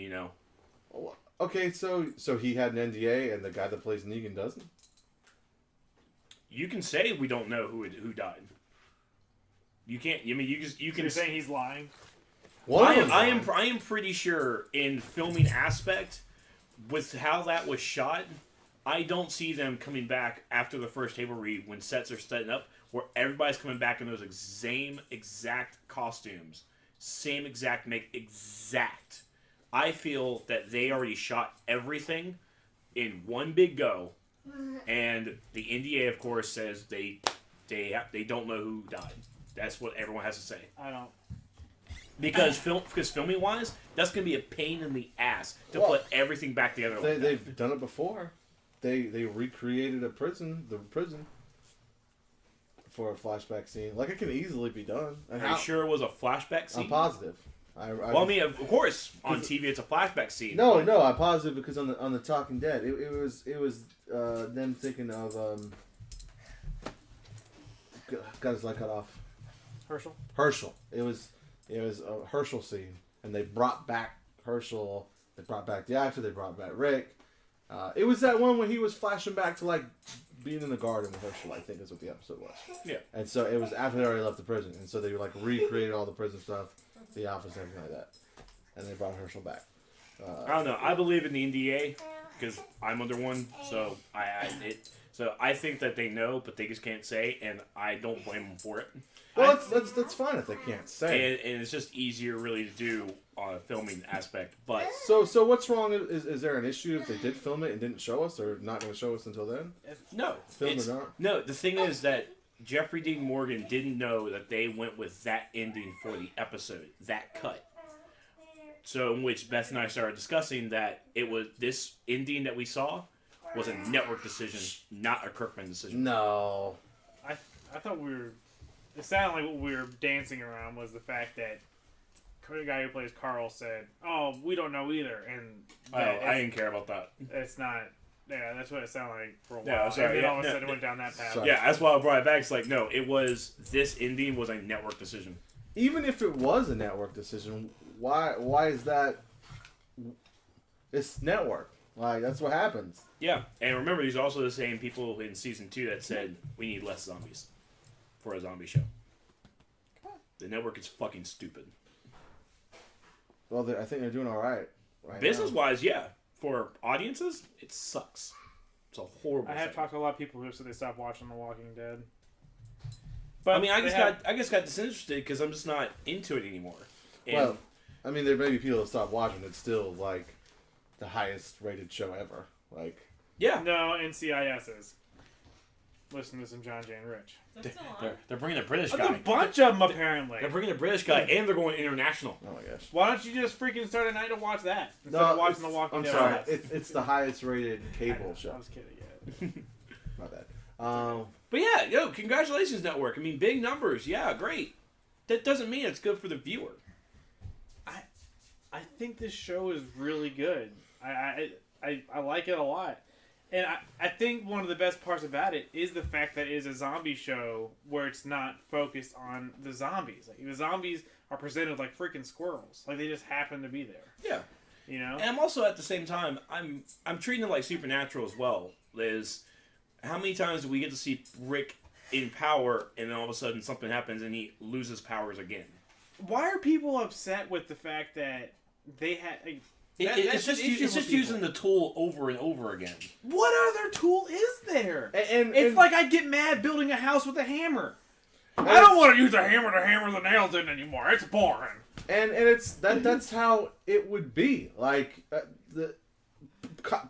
Okay, so he had an NDA, and the guy that plays Negan doesn't. You can say we don't know who died. You can't. You So can. you're saying he's lying? I am pretty sure in filming aspect, with how that was shot, I don't see them coming back after the first table read when sets are setting up where everybody's coming back in those same exact costumes, same exact exact. I feel that they already shot everything in one big go, and the NDA of course says they don't know who died. That's what everyone has to say. I don't. Because filming wise, that's gonna be a pain in the ass to put everything back together. They've done it before. They recreated the prison for a flashback scene. Like, it can easily be done. Are you sure it was a flashback scene? I'm positive. Of course, on TV it's a flashback scene. No, I'm positive because on the Talking Dead, it was them thinking of got his leg cut off. Herschel. It was a Herschel scene, and they brought back Herschel. They brought back the actor. They brought back Rick. It was that one where he was flashing back to like being in the garden with Herschel. I think is what the episode was. Yeah. And so it was after they already left the prison, and so they like recreated all the prison stuff, the office, and everything like that, and they brought Herschel back. I don't know. I believe in the NDA because I'm under one, so I think that they know, but they just can't say, and I don't blame them for it. Well, that's fine if they can't say. And it's just easier, really, to do on a filming aspect. But so what's wrong? Is there an issue if they did film it and didn't show us, or not going to show us until then? No, film or not? No, the thing is that Jeffrey Dean Morgan didn't know that they went with that ending for the episode, that cut. So, in which Beth and I started discussing that it was this ending that we saw was a network decision, not a Kirkman decision. No, I thought we were. It sounded like what we were dancing around was the fact that the guy who plays Carl said, "Oh, we don't know either," and I didn't care about that. It's not. Yeah, that's what it sounded like for a while. Yeah, sorry, and then all of a sudden it went down that path. Sorry. Yeah, that's why I brought it back. It's like, no, this ending was a network decision. even if it was a network decision, why is that? It's network. Like, that's what happens. Yeah, and remember, these are also the same people in season 2 that said we need less zombies for a zombie show. The network is fucking stupid. Well, I think they're doing all right. Business-wise, yeah. For audiences, it sucks. It's a horrible I have thing. talked to a lot of people who said they stopped watching The Walking Dead. But I mean, I just got disinterested because I'm just not into it anymore. And Well, I mean, there may be people that stop watching. It's still like the highest rated show ever. Like, yeah, No, NCIS is. Listen to some John J. and Rich. That's still on. they're bringing a British There's a guy. bunch of them, apparently. They're bringing a British guy, and they're going international. oh my gosh. Why don't you just freaking start a night to watch that instead of watching The Walking I'm Dead? sorry. It's the highest rated I cable show. was kidding. Yeah. My bad. But yeah, congratulations, network. I mean, big numbers. Yeah, great. That doesn't mean it's good for the viewer. I think this show is really good. I like it a lot. And I think one of the best parts about it is the fact that it is a zombie show where it's not focused on the zombies. Like, the zombies are presented like freaking squirrels. Like, they just happen to be there. Yeah. You know? And I'm also, at the same time, I'm treating it like Supernatural as well. Liz, how many times do we get to see Rick in power, and then all of a sudden something happens and he loses powers again? Why are people upset with the fact that they had... Like, It's just using the tool over and over again. What other tool is there? And It's like I get mad building a house with a hammer. I don't want to use a hammer to hammer the nails in anymore. It's boring. and it's that's how it would be. Like,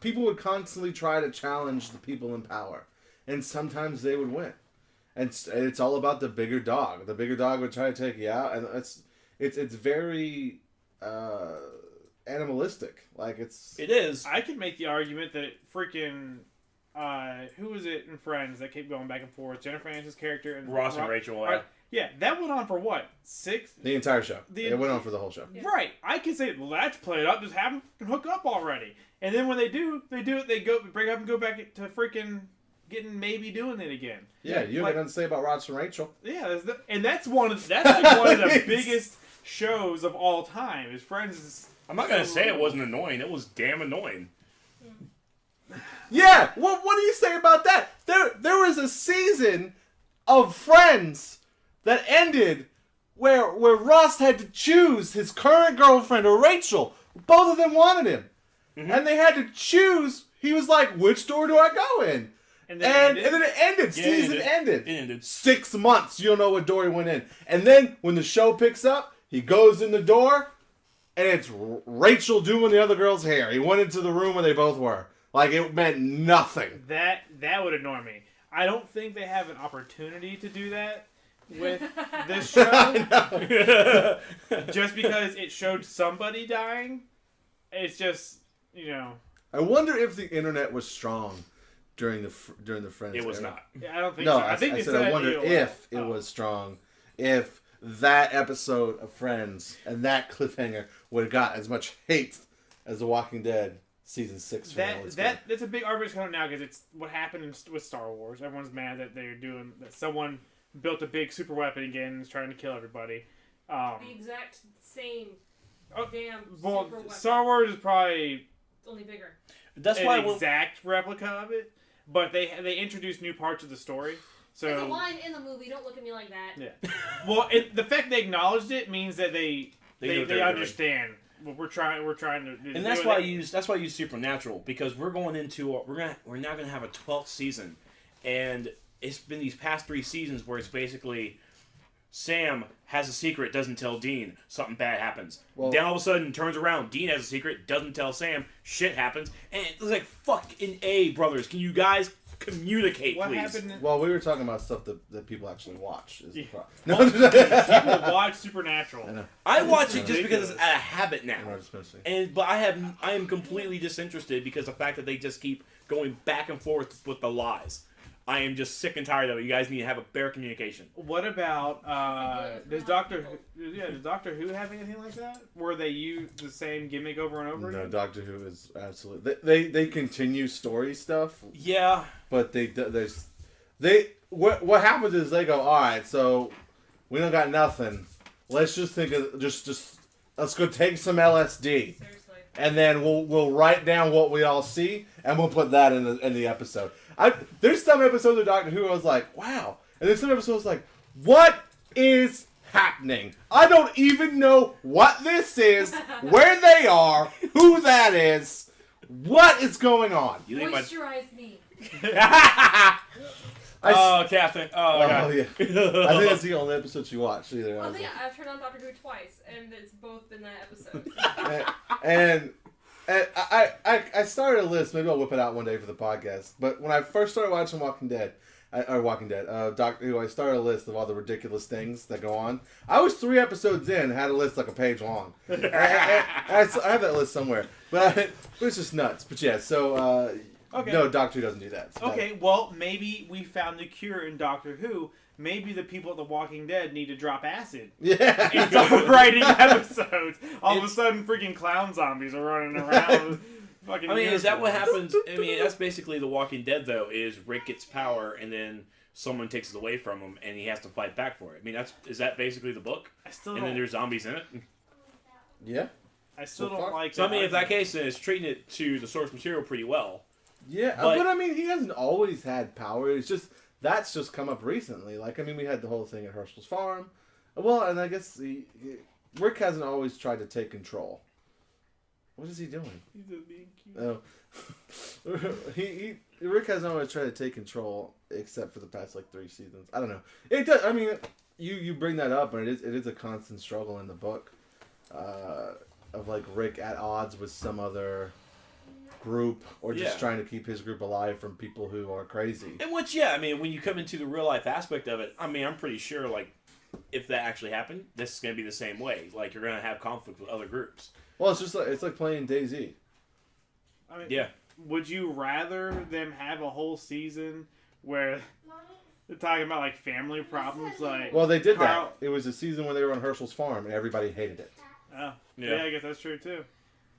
people would constantly try to challenge the people in power, and sometimes they would win. And it's all about the bigger dog. The bigger dog would try to take you out, and it's very animalistic. Like, It is. I could make the argument that freaking who was it in Friends that kept going back and forth? Jennifer Aniston's character and Ross and Rachel. Yeah, that went on for what? 6? the entire show. It went on for the whole show. Yeah. Right. I can say, well, that's played up. Just have them hook up already. And then when they do it. They go break up and go back to freaking maybe doing it again. Yeah, you have Like- nothing to say about Ross and Rachel. Yeah, that's one of the biggest shows of all time. Is Friends is. I'm not gonna say it wasn't annoying. It was damn annoying. Yeah, what do you say about that? There was a season of Friends that ended where Ross had to choose his current girlfriend or Rachel. Both of them wanted him. Mm-hmm. And they had to choose. He was like, which door do I go in? And then it ended. Yeah, Season it ended. It ended. 6 months. You don't know what door he went in. And then when the show picks up, he goes in the door, and it's Rachel doing the other girl's hair. He went into the room where they both were. Like, it meant nothing. That would annoy me. I don't think they have an opportunity to do that with this show. Just because it showed somebody dying. It's just, I wonder if the internet was strong during the Friends It was era. not. Yeah, I don't think No, so. I think they said I wonder AOL. if it was strong. If that episode of Friends and that cliffhanger would have got as much hate as The Walking Dead season 6 finale. That's a big argument coming now because it's what happened with Star Wars. Everyone's mad that that someone built a big super weapon again and is trying to kill everybody. The exact same damn Well, super weapon. Star Wars is probably Only bigger. That's an why exact replica of it, but they introduced new parts of the story. There's a So line in the movie, don't look at me like that. yeah, well, the fact they acknowledged it means that they They know what they're understand what we're trying to do. And that's why I use Supernatural, because we're going into we're now gonna have a 12th season, and it's been these past 3 seasons where it's basically Sam has a secret, doesn't tell Dean, something bad happens. Well- Then all of a sudden turns around, Dean has a secret, doesn't tell Sam, shit happens, and it's like fucking A, brothers, can you guys communicate, what please? happened. Well, we were talking about stuff that people actually watch. Is the Yeah. problem. People watch Supernatural. I know. I watch it just because Ridiculous. it's a habit now. I'm just missing. But I am completely disinterested because of the fact that they just keep going back and forth with the lies. I am just sick and tired of it. You guys need to have a better communication. What about does Doctor Who have anything like that where they use the same gimmick over and over No, again? Doctor Who is absolutely. They continue story stuff, Yeah. but what happens is they go, all right, so we don't got nothing. let's just think of just let's go take some LSD. Seriously. And then we'll write down what we all see, and we'll put that in the episode. There's some episodes of Doctor Who I was like, wow. And there's some episodes like, what is happening? I don't even know what this is, where they are, who that is, what is going on. Moisturize me. Catherine. Oh, God. Yeah. I think that's the only episode she watched. Either. Well, yeah, I've turned on Doctor Who twice, and it's both been that episode. and I started a list. Maybe I'll whip it out one day for the podcast. But when I first started watching Doctor Who, I started a list of all the ridiculous things that go on. I was 3 episodes in, had a list like a page long. I have that list somewhere, but it's just nuts. But yeah, so no, Doctor Who doesn't do that. So okay, well, maybe we found the cure in Doctor Who. Maybe the people at The Walking Dead need to drop acid. Yeah. And start writing episodes. All of a sudden, freaking clown zombies are running around. Fucking is that what happens? I mean, that's basically The Walking Dead, though, is Rick gets power, and then someone takes it away from him, and he has to fight back for it. I mean, is that basically the book? And then there's zombies in it? Yeah. I still don't like So, I mean, if that case, then it's treating it to the source material pretty well. Yeah, but I mean, he hasn't always had power. It's just... That's just come up recently. Like, I mean, we had the whole thing at Herschel's farm. Well, and I guess Rick hasn't always tried to take control. What is he doing? He's just being cute. Oh, Rick hasn't always tried to take control, except for the past 3 seasons. I don't know. It does. I mean, you bring that up, and it is a constant struggle in the book, of Rick at odds with some other group, or just trying to keep his group alive from people who are crazy. And I mean, when you come into the real life aspect of it, I mean, I'm pretty sure, if that actually happened, this is going to be the same way. You're going to have conflict with other groups. Well, it's just it's like playing DayZ. I mean, yeah. Would you rather them have a whole season where they're talking about family problems? Well, they did that. It was a season when they were on Herschel's farm, and everybody hated it. Oh, yeah, I guess that's true too.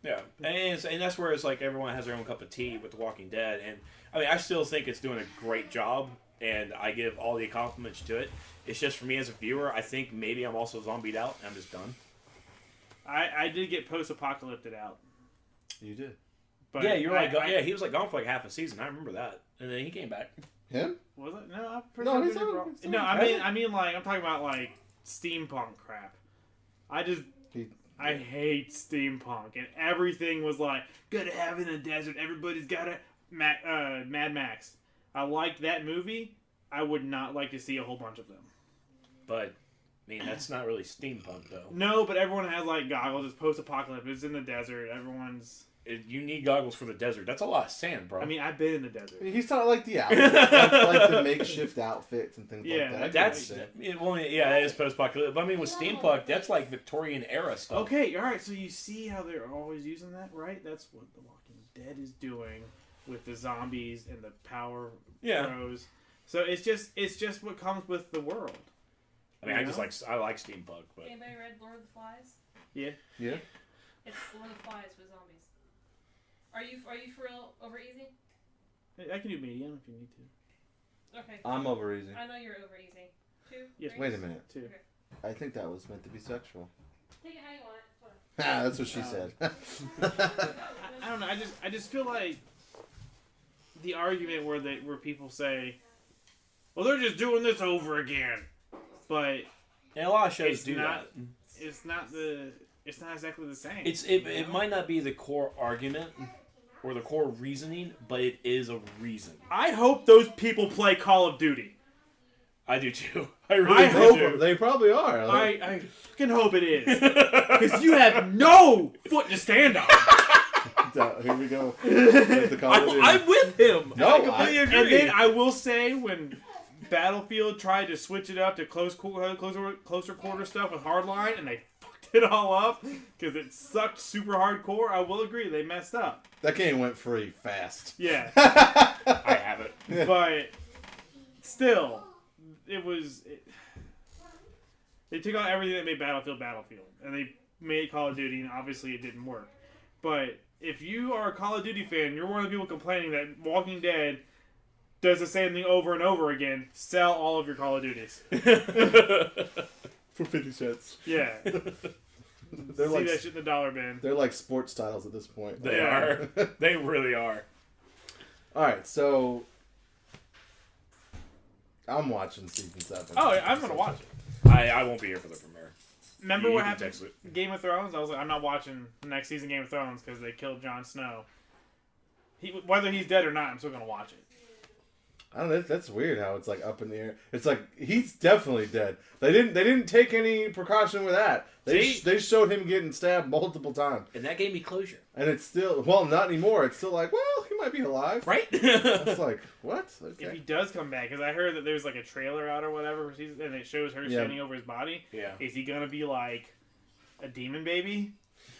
Yeah, and that's where it's everyone has their own cup of tea with The Walking Dead, and I mean I still think it's doing a great job, and I give all the compliments to it. It's just for me as a viewer, I think maybe I'm also zombied out, and I'm just done. I did get post-apocalyptic out. You did. But yeah, you're he was gone for half a season. I remember that, and then he came back. Him? Was it? No, I'm pretty sure. No, I mean I'm talking about steampunk crap. I hate steampunk, and everything was gotta have it in the desert. Everybody's got a Mad Max. I liked that movie. I would not like to see a whole bunch of them. But I mean, that's not really steampunk, though. No, but everyone has goggles. It's post-apocalyptic. It's in the desert. Everyone's. You need goggles for the desert. That's a lot of sand, bro. I mean, I've been in the desert. He's talking the outfits, the makeshift outfits and things like that. That is post-apocalyptic. But I mean, with steampunk, that's Victorian era stuff. Okay, all right. So you see how they're always using that, right? That's what The Walking Dead is doing with the zombies and the power pros. So it's just what comes with the world. I mean, I like steampunk. But anybody read Lord of the Flies? Yeah. Yeah. It's Lord of the Flies with zombies. Are you for real over easy? I can do medium if you need to. Okay. I'm over easy. I know you're over easy. 2? Yes. 3? Wait a minute. 2. Okay. I think that was meant to be sexual. Take it how you want it. That's what she said. I don't know. I just feel like the argument where people say, "Well, they're just doing this over again," but a lot of shows do that. It's not exactly the same. It might not be the core argument or the core reasoning, but it is a reason. I hope those people play Call of Duty. I do too. I really hope they probably are. I can hope it is, because you have no foot to stand on. Here we go. I'm with him. No, I completely agree. And then I will say, when Battlefield tried to switch it up to closer quarter stuff with hardline, and they fucked it all up because it sucked super hardcore, I will agree they messed up. That game went free fast. Yeah. I have it. But still, they took out everything that made Battlefield, and they made Call of Duty, and obviously it didn't work. But if you are a Call of Duty fan, you're one of the people complaining that Walking Dead does the same thing over and over again, sell all of your Call of Duties. For 50 cents. Yeah. They're See like that shit in the dollar bin. they're like sports titles at this point. They are. They really are. All right, so I'm watching season 7. Oh, I'm gonna watch it. I won't be here for the premiere. Remember You what can happened? text it. Game of Thrones. I was like, I'm not watching the next season of Game of Thrones because they killed Jon Snow. Whether he's dead or not, I'm still gonna watch it. I don't know. That's weird how it's like up in the air. It's like he's definitely dead. They didn't take any precaution with that. They showed him getting stabbed multiple times, And that gave me closure. and it's still not anymore. It's still like, well, he might be alive. Right? It's like what? Okay. If he does come back, because I heard that there's like a trailer out or whatever for season, and it shows her standing over his body. Yeah. Is he gonna be like a demon baby?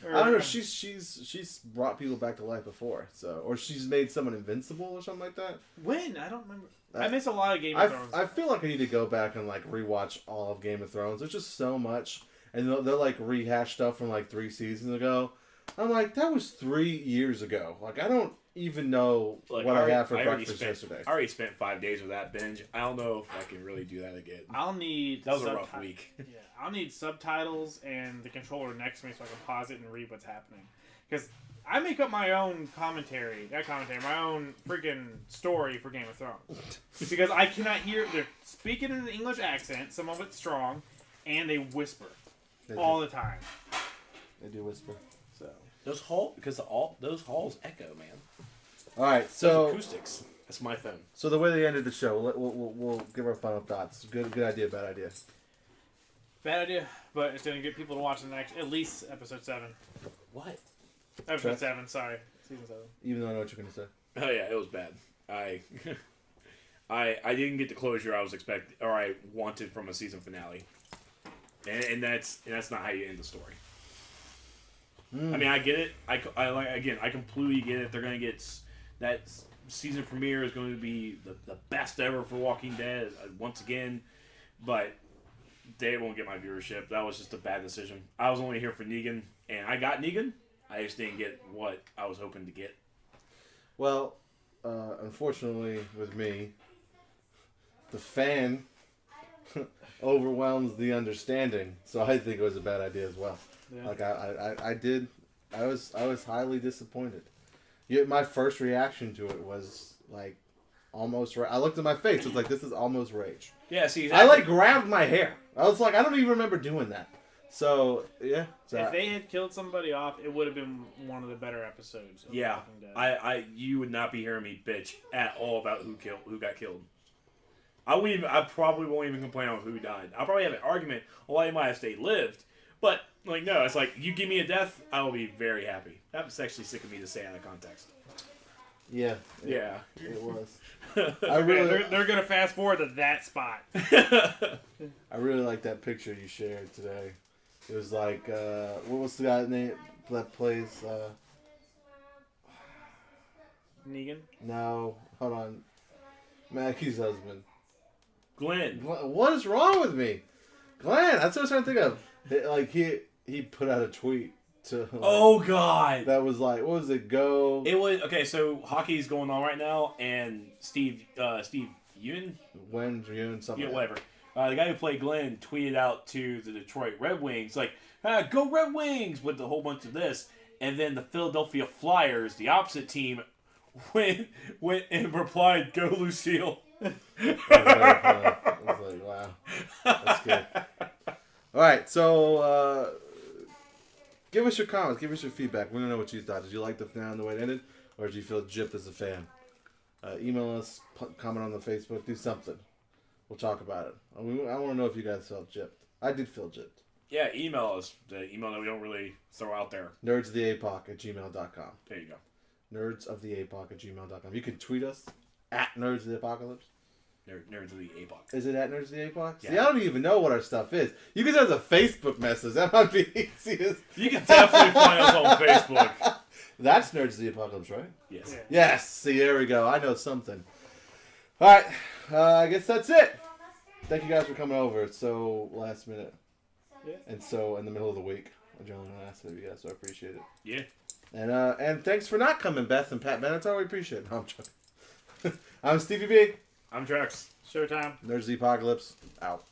Or, I don't know. She's brought people back to life before, or she's made someone invincible or something like that. When? I don't remember. I miss a lot of Game of Thrones. I feel like I need to go back and like rewatch all of Game of Thrones. There's just so much, and they'll like rehash stuff from like 3 seasons ago. I'm like, that was 3 years ago. Like I don't even know what I had for breakfast yesterday. I already spent 5 days with that binge. I don't know if I can really do that again. I'll need. That was a rough week. Yeah, I'll need subtitles and the controller next to me so I can pause it and read what's happening. Because I make up my own commentary, my own freaking story for Game of Thrones. Because I cannot hear, they're speaking in an English accent, some of it's strong, and they whisper all the time. They do whisper. So Those halls echo, man. All right, Those so acoustics. That's my phone. so the way they ended the show, we'll give our final thoughts. Good idea, bad idea. bad idea, but it's gonna get people to watch the next, at least episode 7. What? Episode 7, sorry, season 7. Even though I know what you're gonna say. Oh yeah, it was bad. I didn't get the closure I was expecting or I wanted from a season finale, and that's not how you end the story. I mean, I get it. I completely get it. They're gonna get that season premiere is going to be the best ever for Walking Dead once again, but they won't get my viewership. That was just a bad decision. I was only here for Negan, and I got Negan. I just didn't get what I was hoping to get. Well, unfortunately, with me, the fan overwhelms the understanding, so I think it was a bad idea as well. Yeah. Like I was highly disappointed. My first reaction to it was like almost. I looked at my face. It was like, this is almost rage. Yeah, see, I like grabbed my hair. I was like, I don't even remember doing that. So yeah. So if they had killed somebody off, it would have been one of the better episodes. Of yeah, Walking Dead. you would not be hearing me bitch at all about who got killed. I probably won't even complain on who died. I'll probably have an argument on why he might have stayed lived. But like, no, it's like you give me a death, I will be very happy. That's actually sick of me to say out of context. yeah. Yeah, It was. They're gonna fast forward to that spot. I really like that picture you shared today. It was like, what was the guy's name that plays? Negan. No, hold on. Mackie's husband. Glenn. What is wrong with me? Glenn. That's what I was trying to think of. Like he put out a tweet to. Like, Oh God. that was like, what was it? Go. It was okay. So hockey's going on right now, and Steve Ewan, When June something. yeah, whatever. The guy who played Glenn tweeted out to the Detroit Red Wings like, "Go Red Wings!" with a whole bunch of this, and then the Philadelphia Flyers, the opposite team, went and replied, "Go Lucille." It was very funny. I was like, wow, that's good. All right, so give us your comments, give us your feedback. We don't know what you thought. Did you like the finale and the way it ended, or did you feel gypped as a fan? Email us, comment on the Facebook, do something. We'll talk about it. I want to know if you guys felt gypped. I did feel gypped. Yeah, email us. The email that we don't really throw out there. nerdsoftheapoc@gmail.com. There you go. nerdsoftheapoc@gmail.com. You can tweet us at Nerds of the Apocalypse. Nerds of the APOC. Is it at Nerds of the Apoc? Yeah. See, I don't even know what our stuff is. You can send us a Facebook message. That might be easiest. You can definitely find us on Facebook. That's Nerds of the Apocalypse, right? Yes. Yeah. Yes. See, there we go. I know something. All right. I guess that's it. Thank you guys for coming over. It's so last minute. Yeah. And so in the middle of the week. I generally don't ask of you guys, so I appreciate it. Yeah. And thanks for not coming, Beth and Pat Benatar. We appreciate it. No, I'm joking. I'm Stevie B. I'm Trex. Showtime. Nerds of the Apocalypse. Out.